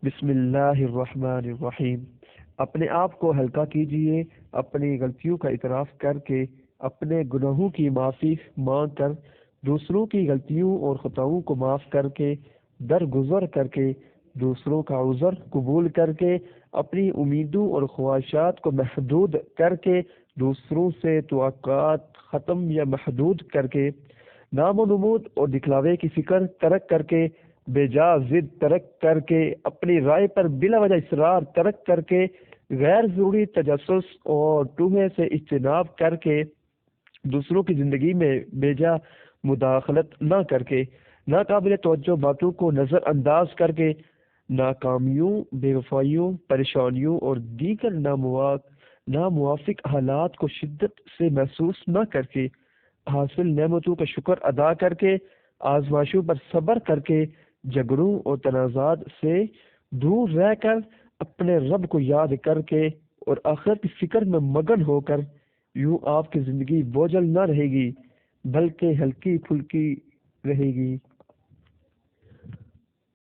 بسم اللہ الرحمن الرحیم۔ اپنے آپ کو ہلکا کیجئے، اپنی غلطیوں کا اعتراف کر کے اپنے گناہوں کی معافی مانگ کر، دوسروں کی غلطیوں اور خطاؤں کو معاف کر کے، درگزر کر کے، دوسروں کا عذر قبول کر کے، اپنی امیدوں اور خواہشات کو محدود کر کے، دوسروں سے توقعات ختم یا محدود کر کے، نام و نمود اور دکھلاوے کی فکر ترک کر کے، بے جا ضد ترک کر کے، اپنی رائے پر بلا وجہ اصرار ترک کر کے، غیر ضروری تجسس اور توہے سے اجتناب کر کے، دوسروں کی زندگی میں بے جا مداخلت نہ کر کے، ناقابل توجہ باتوں کو نظر انداز کر کے، ناکامیوں، بے وفائیوں، پریشانیوں اور دیگر ناموافق حالات کو شدت سے محسوس نہ کر کے، حاصل نعمتوں کا شکر ادا کر کے، آزمائشوں پر صبر کر کے، جھگڑوں اور تنازعات سے دور رہ کر، اپنے رب کو یاد کر کے اور آخرت کی فکر میں مگن ہو کر، یوں آپ کی زندگی بوجھل نہ رہے گی بلکہ ہلکی پھلکی رہے گی۔